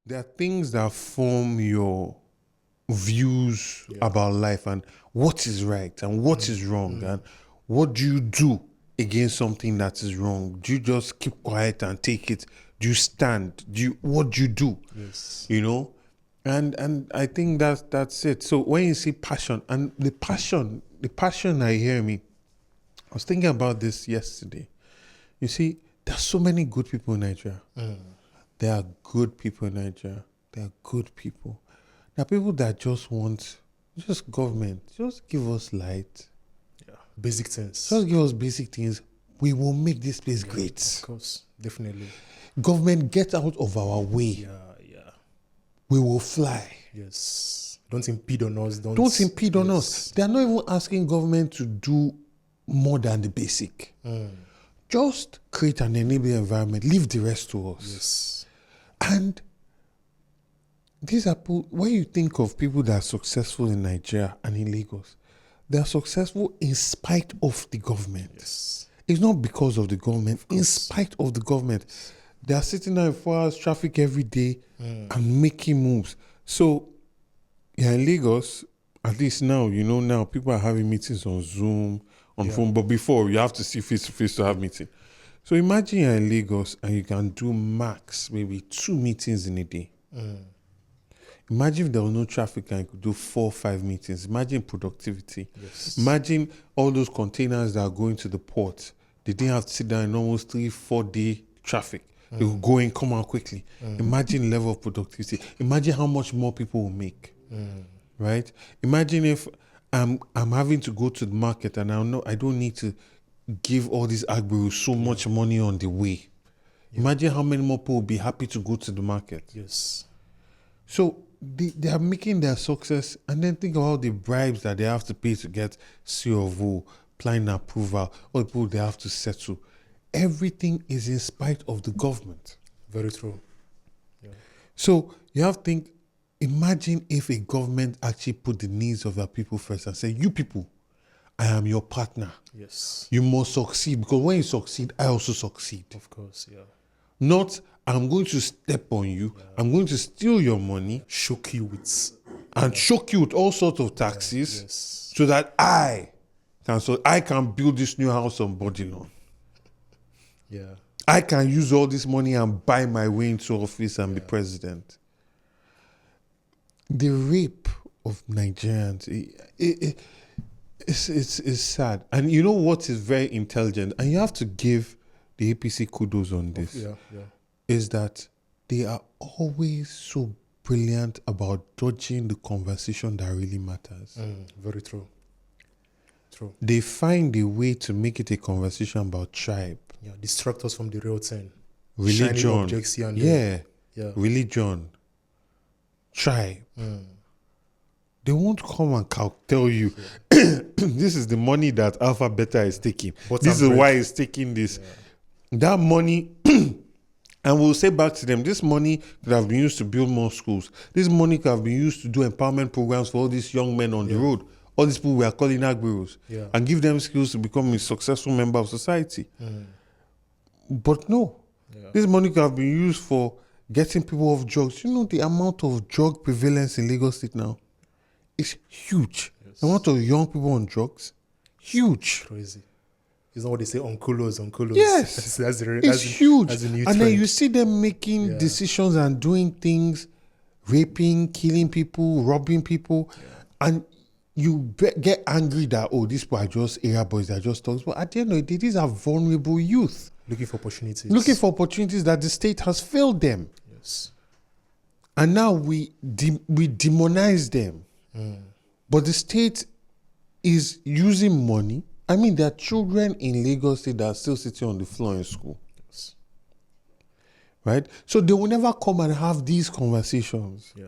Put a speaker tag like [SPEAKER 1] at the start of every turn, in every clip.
[SPEAKER 1] there are things that form your views about life and what is right and what is wrong and what do you do against something that is wrong. Do you just keep quiet and take it? Do you stand? What do you do?
[SPEAKER 2] Yes.
[SPEAKER 1] You know, and I think that's it. So when you see passion and the passion I hear me. I was thinking about this yesterday. You see, there's so many good people in Nigeria. There are good people in Nigeria. There are good people. There are people that just want government. Just give us light.
[SPEAKER 2] Yeah. Basic things.
[SPEAKER 1] Just give us basic things. We will make this place great.
[SPEAKER 2] Of course. Definitely.
[SPEAKER 1] Government, get out of our way.
[SPEAKER 2] Yeah.
[SPEAKER 1] We will fly.
[SPEAKER 2] Yes. Don't impede on us.
[SPEAKER 1] Don't impede on us. They are not even asking government to do more than the basic. Just create an enabling environment. Leave the rest to us.
[SPEAKER 2] Yes.
[SPEAKER 1] And these are people, when you think of people that are successful in Nigeria and in Lagos, they are successful in spite of the government.
[SPEAKER 2] Yes.
[SPEAKER 1] It's not because of the government, in spite of the government. They are sitting there in 4 hours traffic every day and making moves. So, yeah, in Lagos, at least now, now people are having meetings on Zoom, on phone. But before, you have to see face-to-face to have meeting. So imagine you're in Lagos and you can do max maybe 2 meetings in a day. Imagine if there was no traffic and you could do 4 or 5 meetings. Imagine productivity.
[SPEAKER 2] Yes.
[SPEAKER 1] Imagine all those containers that are going to the port. They didn't have to sit down in almost 3-4 day traffic. They could go in, come out quickly. Imagine level of productivity. Imagine how much more people will make. Right? Imagine if I'm having to go to the market and I don't need to give all these agberos so much money on the way. Imagine how many more people will be happy to go to the market.
[SPEAKER 2] Yes.
[SPEAKER 1] So they are making their success, and then think about the bribes that they have to pay to get CO of O, plan approval, all the people they have to settle. Everything is in spite of the government.
[SPEAKER 2] Very true. Yeah.
[SPEAKER 1] So you have to think, imagine if a government actually put the needs of their people first and say, you people, I am your partner.
[SPEAKER 2] Yes.
[SPEAKER 1] You must succeed, because when you succeed, I also succeed.
[SPEAKER 2] Of course, yeah.
[SPEAKER 1] Not, I'm going to step on you, I'm going to steal your money,
[SPEAKER 2] Shock you with
[SPEAKER 1] all sorts of taxes,
[SPEAKER 2] yes.
[SPEAKER 1] so that I can build this new house on Bodilon.
[SPEAKER 2] Yeah.
[SPEAKER 1] I can use all this money and buy my way into office and be president. The rape of Nigerians, it's sad. And you know what is very intelligent, and you have to give the APC kudos on this, is that they are always so brilliant about dodging the conversation that really matters.
[SPEAKER 2] Very true. True.
[SPEAKER 1] They find a way to make it a conversation about tribe.
[SPEAKER 2] Yeah, distract us from the real thing.
[SPEAKER 1] Religion.
[SPEAKER 2] Objects here and there. Yeah.
[SPEAKER 1] Religion. Tribe. They won't come and tell you, this is the money that Alpha Beta is taking. This is why it's taking this. That money, and we'll say back to them, this money could have been used to build more schools. This money could have been used to do empowerment programs for all these young men on the road. All these people we are calling agberos. And give them skills to become a successful member of society. But no. This money could have been used for getting people off drugs. You know the amount of drug prevalence in Lagos State now? It's huge. The amount of young people on drugs, huge.
[SPEAKER 2] Crazy. It's not what they say, onkulos.
[SPEAKER 1] Yes. It's huge.
[SPEAKER 2] That's a new
[SPEAKER 1] and
[SPEAKER 2] trend.
[SPEAKER 1] then you see them making decisions and doing things, raping, killing people, robbing people. And you get angry that, these people are just area boys, they're just thugs. But at the end of the day, these are vulnerable youth.
[SPEAKER 2] Looking for opportunities.
[SPEAKER 1] That the state has failed them.
[SPEAKER 2] Yes.
[SPEAKER 1] And now we demonize them. But the state is using money. I mean, there are children in Lagos State that are still sitting on the floor in school.
[SPEAKER 2] Yes.
[SPEAKER 1] Right? So they will never come and have these conversations.
[SPEAKER 2] Yeah.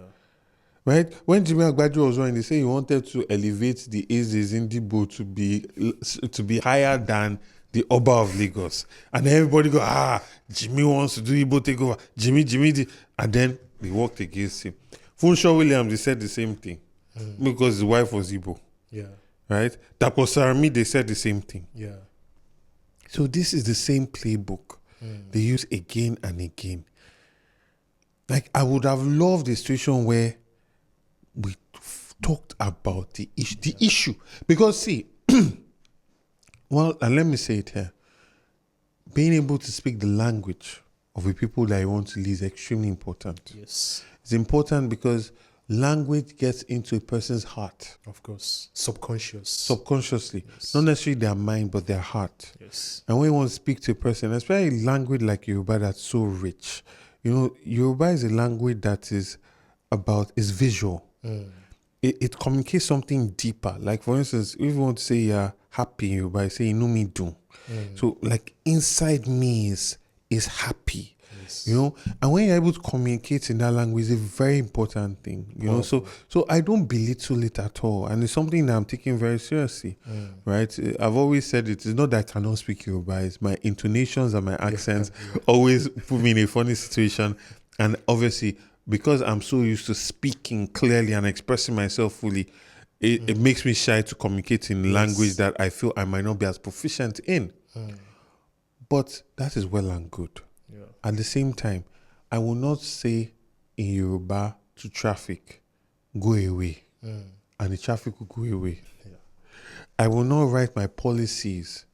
[SPEAKER 1] Right? When Jimmy Gbadebo was running, they say he wanted to elevate the Ezes in Dibo to be higher than the Oba of Lagos. And then everybody go, Jimmy wants to do Igbo takeover. Jimmy. And then they worked against him. Funshaw Williams, they said the same thing. Because his wife was Igbo.
[SPEAKER 2] Yeah.
[SPEAKER 1] Right? Dapo Sarami, they said the same thing.
[SPEAKER 2] Yeah.
[SPEAKER 1] So this is the same playbook they use again and again. Like, I would have loved a situation where we talked about the issue. Because, see, well, and let me say it here. Being able to speak the language of the people that you want to lead is extremely important.
[SPEAKER 2] Yes.
[SPEAKER 1] It's important because language gets into a person's heart.
[SPEAKER 2] Of course. Subconscious.
[SPEAKER 1] Subconsciously.
[SPEAKER 2] Yes.
[SPEAKER 1] Not necessarily their mind, but their heart.
[SPEAKER 2] Yes.
[SPEAKER 1] And when you want to speak to a person, especially language like Yoruba that's so rich, you know, Yoruba is a language that is visual. It communicates something deeper. Like, for instance, if you want to say you're happy in Yoruba, you say, "Inu mi dun." So, like, inside me is happy. Yes. You know, and when you're able to communicate in that language, it's a very important thing. You know, so I don't belittle it at all, and it's something that I'm taking very seriously. Right? I've always said it's not that I cannot speak Yoruba; it's my intonations and my accents always put me in a funny situation, and obviously, because I'm so used to speaking clearly and expressing myself fully, it makes me shy to communicate in language that I feel I might not be as proficient in. But that is well and good. Yeah. At the same time, I will not say in Yoruba to traffic, go away, and the traffic will go away. Yeah. I will not write my policies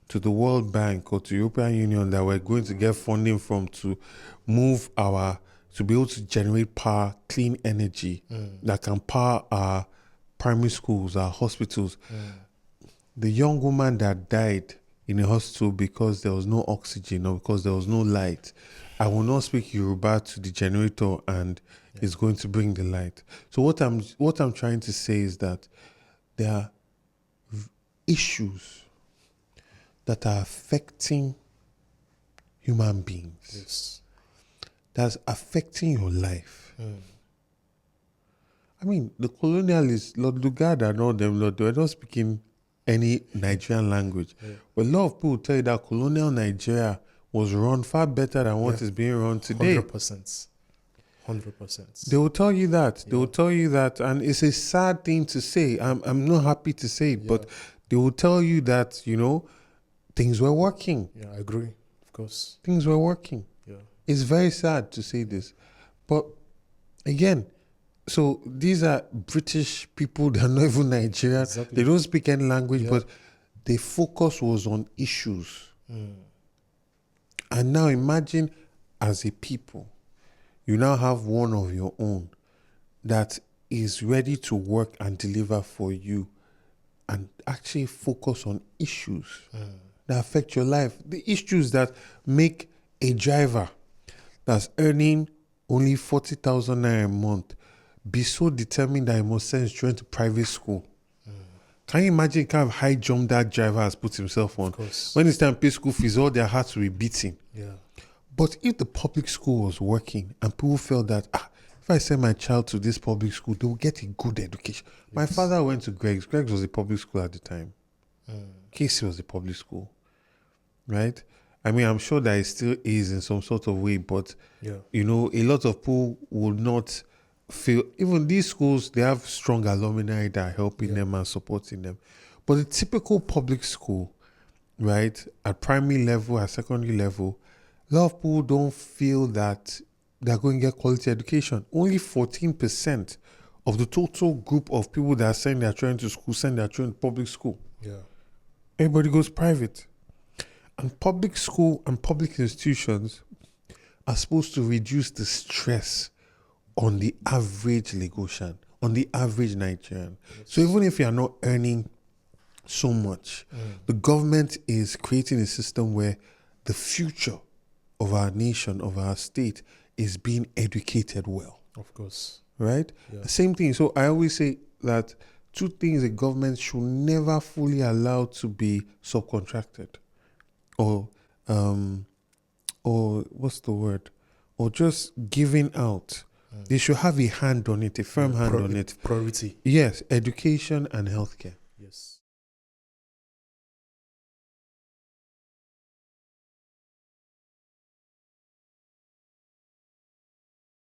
[SPEAKER 1] to the World Bank or to European Union that we're going to get funding from to move to be able to generate power, clean energy that can power our primary schools, our hospitals. The young woman that died in a hospital because there was no oxygen or because there was no light, I will not speak Yoruba to the generator and it's going to bring the light. So what I'm trying to say is that there are issues that are affecting human beings.
[SPEAKER 2] Yes.
[SPEAKER 1] That's affecting your life. I mean, the colonialists, Lord Lugard and all them, Lord, they were not speaking any Nigerian language. Yeah. But a lot of people tell you that colonial Nigeria was run far better than what is being run today.
[SPEAKER 2] 100%. 100%.
[SPEAKER 1] They will tell you that. They will tell you that. And it's a sad thing to say. I'm not happy to say it, but they will tell you that, you know, things were working.
[SPEAKER 2] Yeah, I agree. Of course.
[SPEAKER 1] Things were working. Yeah. It's very sad to say this. But again, so these are British people, they're not even Nigerian. Exactly. They don't speak any language, but the focus was on issues. And now imagine as a people, you now have one of your own that is ready to work and deliver for you and actually focus on issues that affect your life. The issues that make a driver that's earning only 40,000 naira a month be so determined that he must send his children to private school. Can you imagine the kind of high jump that driver has put himself on? When it's time to pay school fees, all their hearts will be beating. Yeah. But if the public school was working and people felt that, if I send my child to this public school, they will get a good education. Yes. My father went to Greg's. Greg's was a public school at the time. Casey was a public school. Right? I mean, I'm sure that it still is in some sort of way, but, you know, a lot of people would not feel, even these schools, they have strong alumni that are helping them and supporting them. But the typical public school, right, at primary level, at secondary level, a lot of people don't feel that they're going to get quality education. Only 14% of the total group of people that send their children to school send their children to public school. Yeah. Everybody goes private. And public school and public institutions are supposed to reduce the stress on the average Lagosian, on the average Nigerian. Yes. So even if you are not earning so much, the government is creating a system where the future of our nation, of our state, is being educated well.
[SPEAKER 2] Of course.
[SPEAKER 1] Right? Yeah. Same thing. So I always say that two things the government should never fully allow to be subcontracted. Or what's the word? Or just giving out. They should have a hand on it, a firm hand on it.
[SPEAKER 2] Priority.
[SPEAKER 1] Yes, education and healthcare.
[SPEAKER 2] Yes.